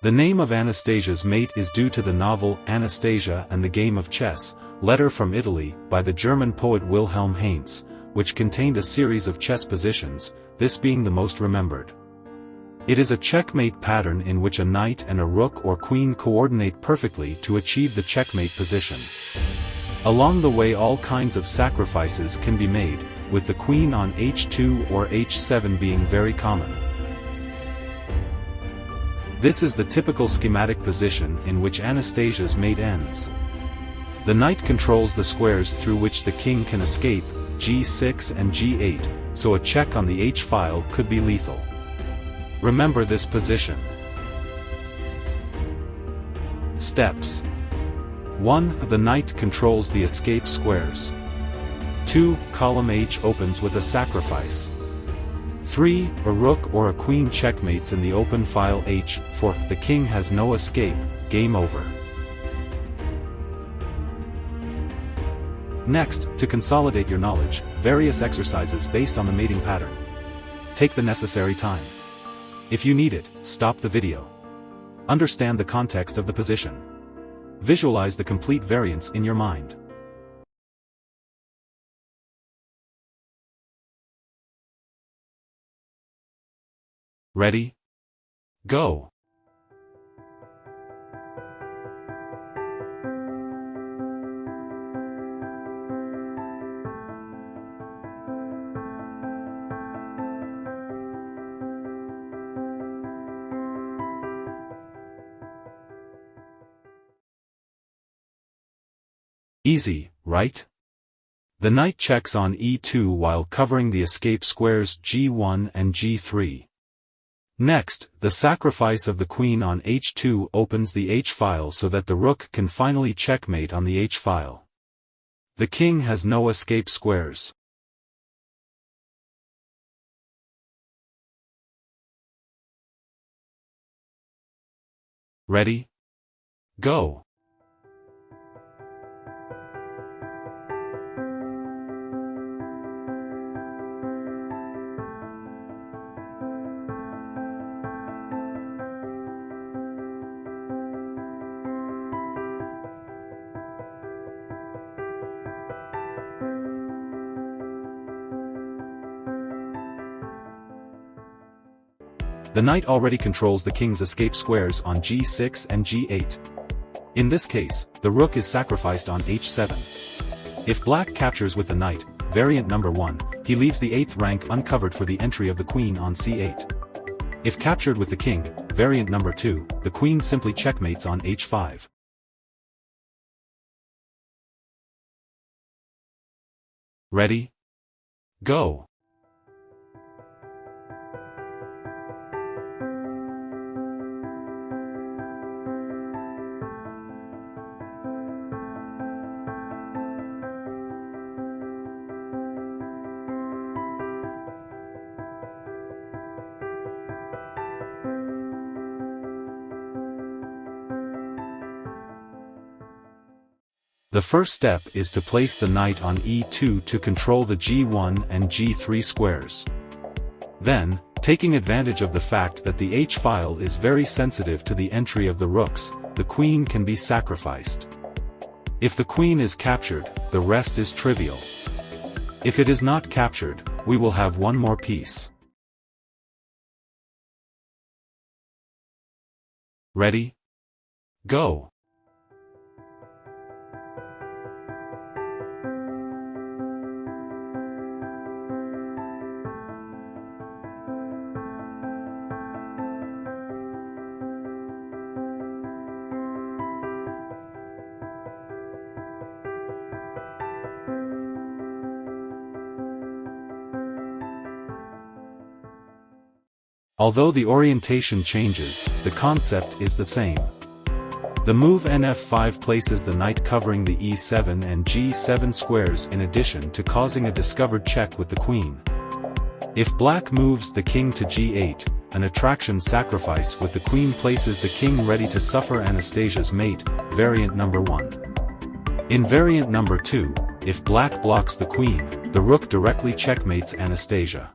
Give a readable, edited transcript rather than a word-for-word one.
The name of Anastasia's mate is due to the novel Anastasia and the Game of Chess, Letter from Italy, by the German poet Wilhelm Heinz, which contained a series of chess positions, this being the most remembered. It is a checkmate pattern in which a knight and a rook or queen coordinate perfectly to achieve the checkmate position. Along the way all kinds of sacrifices can be made, with the queen on h2 or h7 being very common. This is the typical schematic position in which Anastasia's mate ends. The knight controls the squares through which the king can escape, g6 and g8, so a check on the h-file could be lethal. Remember this position. Steps. 1. The knight controls the escape squares. 2. Column H opens with a sacrifice. 3. A rook or a queen checkmates in the open file H. 4. The king has no escape, game over. Next, to consolidate your knowledge, various exercises based on the mating pattern. Take the necessary time. If you need it, stop the video. Understand the context of the position. Visualize the complete variants in your mind. Ready? Go! Easy, right? The knight checks on e2 while covering the escape squares g1 and g3. Next, the sacrifice of the queen on h2 opens the h-file so that the rook can finally checkmate on the h-file. The king has no escape squares. Ready? Go! The knight already controls the king's escape squares on g6 and g8. In this case, the rook is sacrificed on h7. If black captures with the knight, variant number 1, he leaves the 8th rank uncovered for the entry of the queen on c8. If captured with the king, variant number 2, the queen simply checkmates on h5. Ready? Go! The first step is to place the knight on e2 to control the g1 and g3 squares. Then, taking advantage of the fact that the h-file is very sensitive to the entry of the rooks, the queen can be sacrificed. If the queen is captured, the rest is trivial. If it is not captured, we will have one more piece. Ready? Go! Although the orientation changes, the concept is the same. The move nf5 places the knight covering the e7 and g7 squares in addition to causing a discovered check with the queen. If black moves the king to g8, an attraction sacrifice with the queen places the king ready to suffer Anastasia's mate, variant number 1. In variant number 2, if black blocks the queen, the rook directly checkmates Anastasia.